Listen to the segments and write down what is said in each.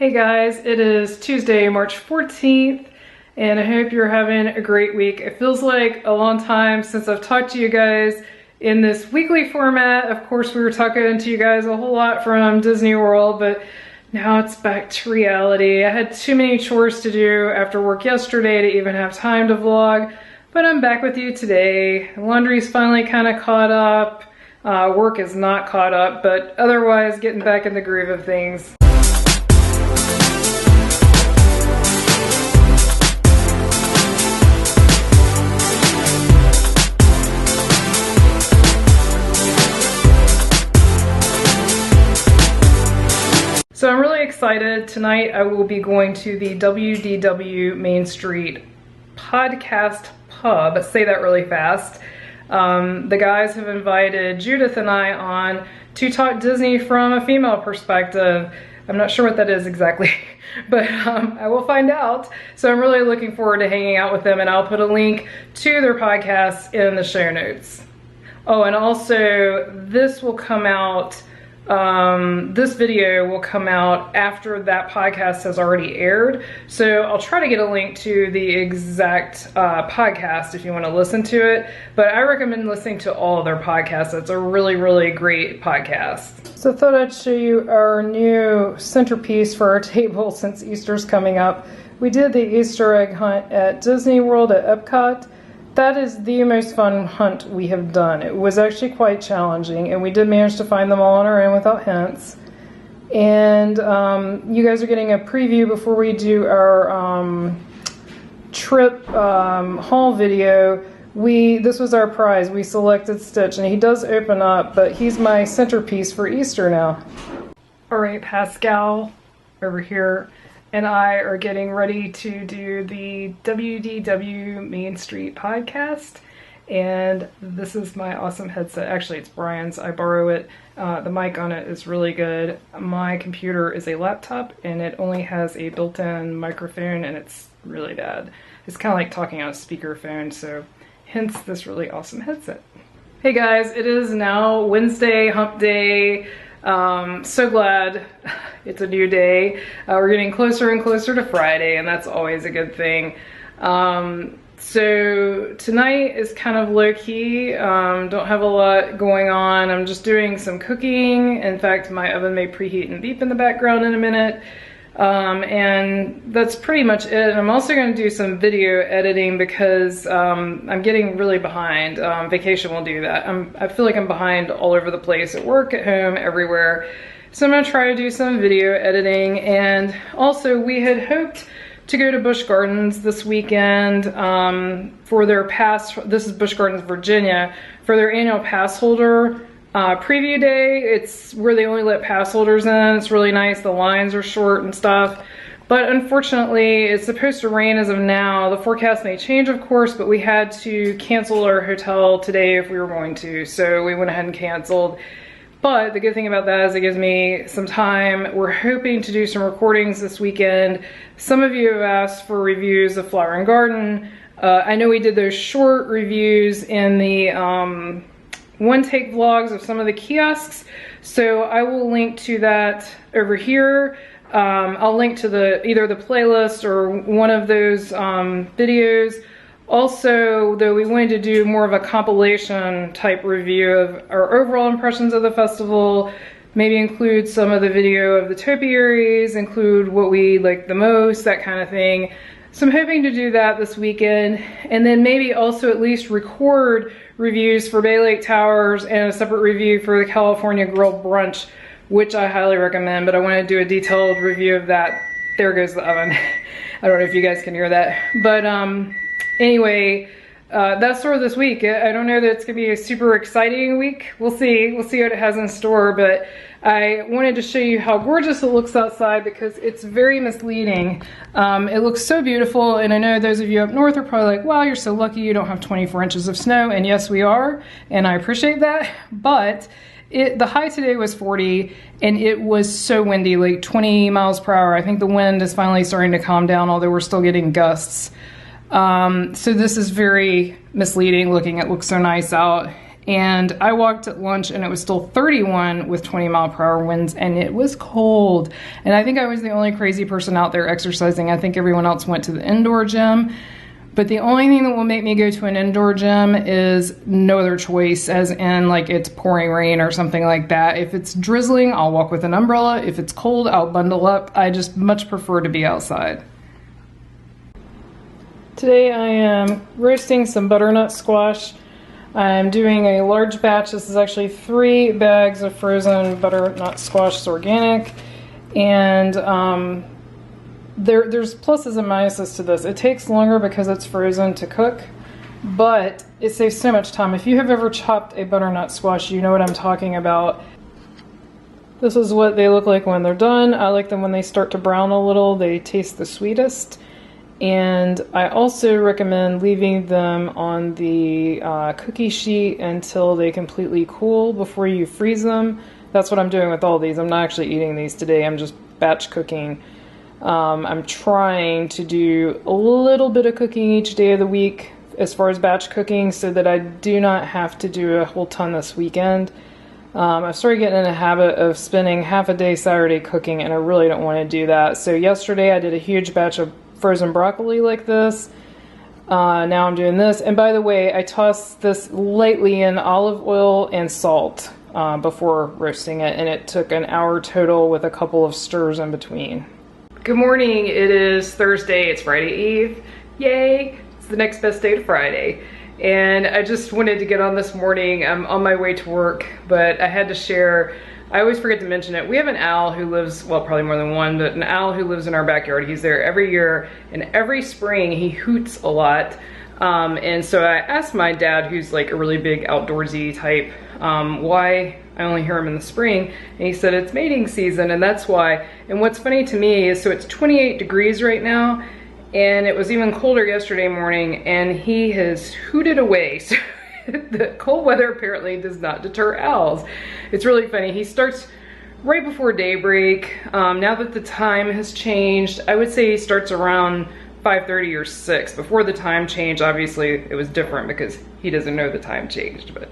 Hey guys, it is Tuesday, March 14th, and I hope you're having a great week. It feels like a long time since I've talked to you guys in this weekly format. Of course, we were talking to you guys a whole lot from Disney World, but now it's back to reality. I had too many chores to do after work yesterday to even have time to vlog, but I'm back with you today. Laundry's finally kind of caught up. Work is not caught up, but otherwise getting back in the groove of things. So I'm really excited. Tonight I will be going to the WDW Mainstreet Podcast Pub. Say that really fast. The guys have invited Judith and I on to talk Disney from a female perspective. I'm not sure what that is exactly, but I will find out. So I'm really looking forward to hanging out with them, and I'll put a link to their podcast in the show notes. Oh, and also this will come out, this video will come out after that podcast has already aired. So I'll try to get a link to the exact podcast if you want to listen to it. But I recommend listening to all of their podcasts. It's a really, really great podcast. So I thought I'd show you our new centerpiece for our table since Easter's coming up. We did the Easter egg hunt at Disney World at Epcot. That is the most fun hunt we have done. It was actually quite challenging, and we did manage to find them all on our own without hints. And you guys are getting a preview before we do our trip haul video. This was our prize. We selected Stitch, and he does open up, but he's my centerpiece for Easter now. All right, Pascal over here and I are getting ready to do the WDW Mainstreet Podcast, and this is my awesome headset. Actually, it's Brian's. I borrow it. The mic on it is really good. My computer is a laptop, and it only has a built-in microphone, and it's really bad. It's kind of like talking on a speakerphone, so hence this really awesome headset. Hey guys, it is now Wednesday, hump day. So glad it's a new day. We're getting closer and closer to Friday, and that's always a good thing. So tonight is kind of low-key. Don't have a lot going on. I'm just doing some cooking. In fact, my oven may preheat and beep in the background in a minute. And that's pretty much it. I'm also going to do some video editing because I'm getting really behind. Vacation will do that. I feel like I'm behind all over the place, at work, at home, everywhere. So I'm going to try to do some video editing. And also, we had hoped to go to Busch Gardens this weekend for their this is Busch Gardens, Virginia, for their annual pass holder preview day. It's where they only let pass holders in. It's really nice. The lines are short and stuff. But unfortunately, it's supposed to rain as of now. The forecast may change, of course, but we had to cancel our hotel today if we were going to. So we went ahead and canceled. But the good thing about that is it gives me some time. We're hoping to do some recordings this weekend. Some of you have asked for reviews of Flower and Garden. I know we did those short reviews in the one-take vlogs of some of the kiosks, so I will link to that over here. I'll link to either the playlist or one of those videos. Also, though, we wanted to do more of a compilation type review of our overall impressions of the festival, maybe include some of the video of the topiaries, include what we liked the most, that kind of thing. So I'm hoping to do that this weekend, and then maybe also at least record reviews for Bay Lake Towers and a separate review for the California Grill Brunch, which I highly recommend, but I want to do a detailed review of that. There goes the oven. I don't know if you guys can hear that. But anyway, that's sort of this week. I don't know that it's going to be a super exciting week. We'll see. We'll see what it has in store, but I wanted to show you how gorgeous it looks outside because it's very misleading. It looks so beautiful, and I know those of you up north are probably like, wow, you're so lucky you don't have 24 inches of snow, and yes, we are, and I appreciate that, but the high today was 40, and it was so windy, like 20 miles per hour. I think the wind is finally starting to calm down, although we're still getting gusts. So this is very misleading looking. It looks so nice out. And I walked at lunch and it was still 31 with 20-mile-per-hour winds, and it was cold. And I think I was the only crazy person out there exercising. I think everyone else went to the indoor gym. But the only thing that will make me go to an indoor gym is no other choice, as in like it's pouring rain or something like that. If it's drizzling, I'll walk with an umbrella. If it's cold, I'll bundle up. I just much prefer to be outside. Today I am roasting some butternut squash. I'm doing a large batch. This is actually 3 bags of frozen butternut squash. It's organic. And there's pluses and minuses to this. It takes longer because it's frozen to cook, but it saves so much time. If you have ever chopped a butternut squash, you know what I'm talking about. This is what they look like when they're done. I like them when they start to brown a little. They taste the sweetest. And I also recommend leaving them on the cookie sheet until they completely cool before you freeze them. That's what I'm doing with all these. I'm not actually eating these today. I'm just batch cooking. I'm trying to do a little bit of cooking each day of the week as far as batch cooking so that I do not have to do a whole ton this weekend. I've started getting in a habit of spending half a day Saturday cooking, and I really don't want to do that. So yesterday I did a huge batch of frozen broccoli like this. Now I'm doing this. And by the way, I tossed this lightly in olive oil and salt before roasting it, and it took an hour total with a couple of stirs in between. Good morning. It is Thursday. It's Friday Eve. Yay! It's the next best day to Friday. And I just wanted to get on this morning. I'm on my way to work, but I had to share. I always forget to mention it. We have an owl who lives, well, probably more than one, but an owl who lives in our backyard. He's there every year, and every spring he hoots a lot. And so I asked my dad, who's like a really big outdoorsy type, why I only hear him in the spring, and he said it's mating season, and that's why. And what's funny to me is, so it's 28 degrees right now, and it was even colder yesterday morning, and he has hooted away. So the cold weather apparently does not deter owls. It's really funny. He starts right before daybreak. Now that the time has changed, I would say he starts around 5:30 or 6. Before the time change, obviously it was different because he doesn't know the time changed, but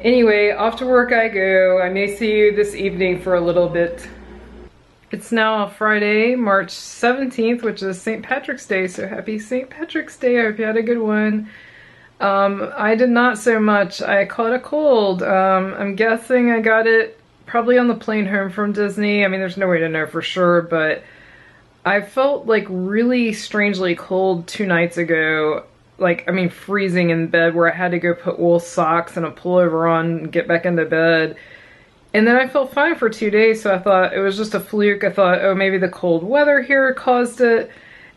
anyway, off to work I go. I may see you this evening for a little bit. It's now Friday, March 17th, which is St. Patrick's Day, so happy St. Patrick's Day. I hope you had a good one. I did not so much. I caught a cold. I'm guessing I got it probably on the plane home from Disney. I mean, there's no way to know for sure, but I felt like really strangely cold 2 nights ago. Like, I mean, freezing in bed where I had to go put wool socks and a pullover on and get back into bed. And then I felt fine for 2 days, so I thought it was just a fluke. I thought, oh, maybe the cold weather here caused it.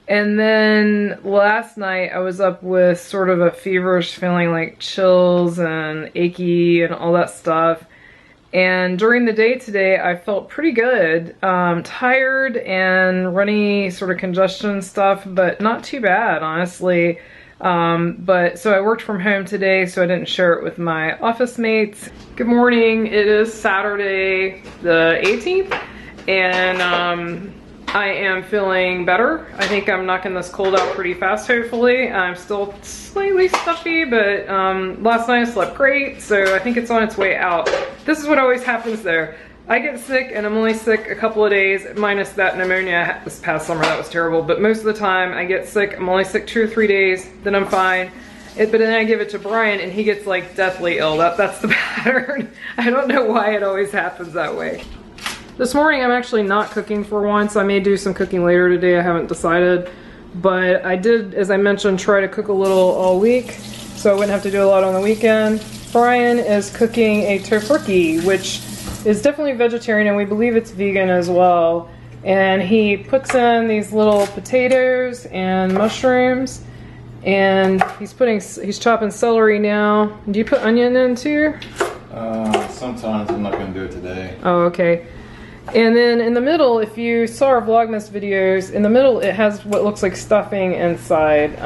And then last night I was up with sort of a feverish feeling, like chills and achy and all that stuff. And during the day today I felt pretty good. Tired and runny sort of congestion stuff, but not too bad, honestly. But so I worked from home today, so I didn't share it with my office mates. Good morning. It is Saturday the 18th, and I am feeling better. I think I'm knocking this cold out pretty fast, hopefully. I'm still slightly stuffy, but last night I slept great, so I think it's on its way out. This is what always happens though. I get sick, and I'm only sick a couple of days, minus that pneumonia I had this past summer. That was terrible. But most of the time I get sick, I'm only sick 2 or 3 days, then I'm fine. But then I give it to Brian, and he gets like deathly ill. That's the pattern. I don't know why it always happens that way. This morning I'm actually not cooking for once. I may do some cooking later today, I haven't decided. But I did, as I mentioned, try to cook a little all week, so I wouldn't have to do a lot on the weekend. Brian is cooking a tofurkey, which is definitely vegetarian, and we believe it's vegan as well. And he puts in these little potatoes and mushrooms, and he's chopping celery now. Do you put onion in too? Sometimes. I'm not going to do it today. Oh, okay. And then in the middle, if you saw our Vlogmas videos, in the middle it has what looks like stuffing inside.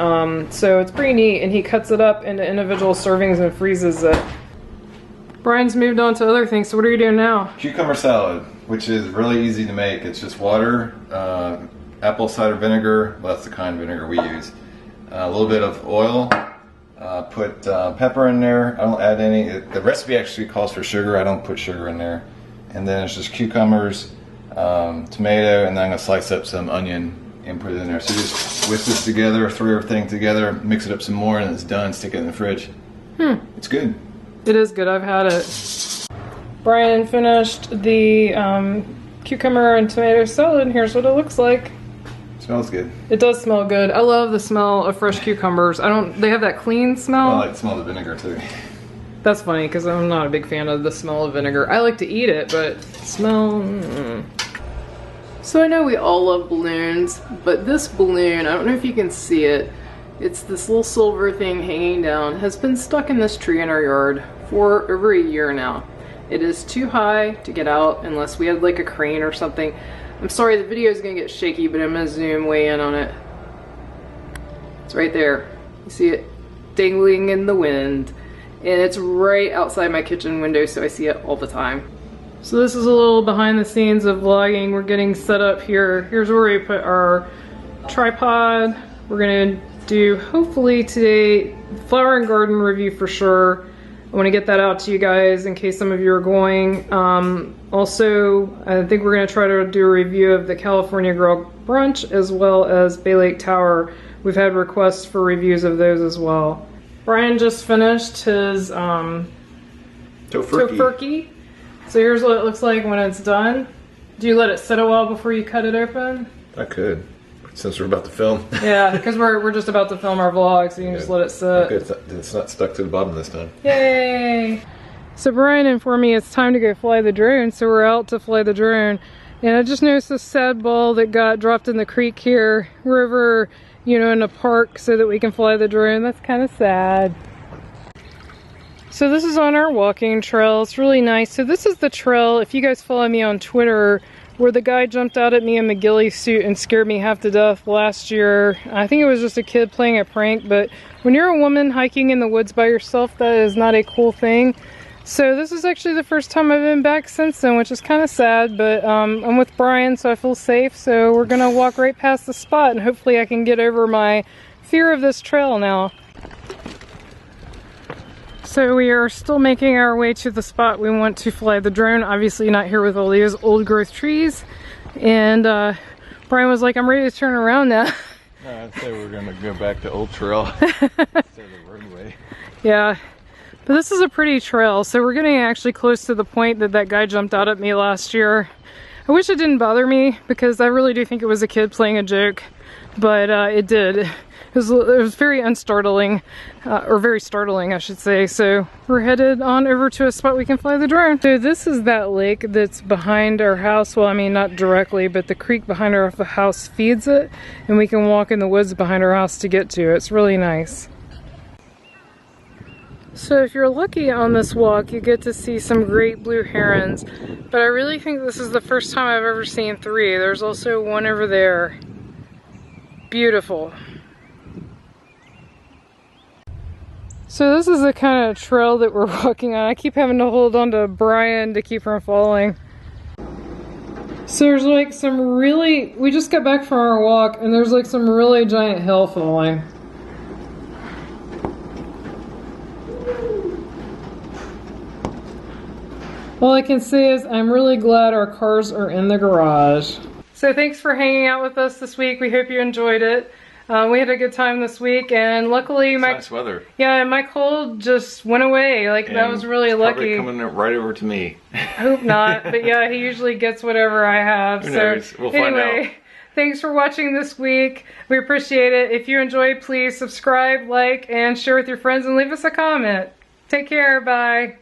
So it's pretty neat, and he cuts it up into individual servings and freezes it. Brian's moved on to other things, so what are you doing now? Cucumber salad, which is really easy to make. It's just water, apple cider vinegar, well, that's the kind of vinegar we use, a little bit of oil, Put pepper in there. I don't add any. The recipe actually calls for sugar. I don't put sugar in there. And then it's just cucumbers, tomato, and then I'm going to slice up some onion and put it in there. So just whisk this together, throw everything together, mix it up some more, and it's done. Stick it in the fridge. It's good. It is good. I've had it. Brian finished the cucumber and tomato salad, and here's what it looks like. Smells good. It does smell good. I love the smell of fresh cucumbers. They have that clean smell. I like the smell of the vinegar too. That's funny because I'm not a big fan of the smell of vinegar. I like to eat it, but smell... So I know we all love balloons, but this balloon, I don't know if you can see it, it's this little silver thing hanging down, has been stuck in this tree in our yard for over a year now. It is too high to get out unless we had like a crane or something. I'm sorry, the video is going to get shaky, but I'm going to zoom way in on it. It's right there. You see it dangling in the wind. And it's right outside my kitchen window, so I see it all the time. So this is a little behind the scenes of vlogging. We're getting set up here. Here's where we put our tripod. We're going to do, hopefully today, flower and garden review for sure. I want to get that out to you guys in case some of you are going. Also, I think we're going to try to do a review of the California Girl Brunch as well as Bay Lake Tower. We've had requests for reviews of those as well. Brian just finished his tofurkey. So here's what it looks like when it's done. Do you let it sit a while before you cut it open? I could, since we're about to film. Yeah, because we're just about to film our vlog, so you can just let it sit. Okay, it's not stuck to the bottom this time. Yay! So Brian informed me it's time to go fly the drone, so we're out to fly the drone. And I just noticed this sad ball that got dropped in the creek here. We're over, you know, in a park so that we can fly the drone. That's kind of sad. So this is on our walking trail. It's really nice. So this is the trail, if you guys follow me on Twitter, where the guy jumped out at me in the ghillie suit and scared me half to death last year. I think it was just a kid playing a prank, but when you're a woman hiking in the woods by yourself, that is not a cool thing. So this is actually the first time I've been back since then, which is kind of sad, but I'm with Brian, so I feel safe. So we're gonna walk right past the spot and hopefully I can get over my fear of this trail now. So we are still making our way to the spot we want to fly the drone. Obviously not here with all these old growth trees. And Brian was like, I'm ready to turn around now. No, I'd say we're gonna go back to Old Trail instead of the roadway. Yeah, but this is a pretty trail. So we're getting actually close to the point that that guy jumped out at me last year. I wish it didn't bother me because I really do think it was a kid playing a joke, but it did. It was very unstartling, or very startling, I should say. So we're headed on over to a spot we can fly the drone. So this is that lake that's behind our house. Well, I mean, not directly, but the creek behind our house feeds it, and we can walk in the woods behind our house to get to it. It's really nice. So if you're lucky on this walk, you get to see some great blue herons, but I really think this is the first time I've ever seen 3. There's also one over there. Beautiful. So this is the kind of trail that we're walking on. I keep having to hold on to Brian to keep from falling. So there's like some really, we just got back from our walk and there's like some really giant hail falling. All I can say is I'm really glad our cars are in the garage. So thanks for hanging out with us this week. We hope you enjoyed it. We had a good time this week, and luckily my nice weather. Yeah, my cold just went away. Like, that was really lucky. Probably coming right over to me. I hope not, but yeah, he usually gets whatever I have. Who knows? We'll find out. Thanks for watching this week. We appreciate it. If you enjoyed, please subscribe, like, and share with your friends, and leave us a comment. Take care. Bye.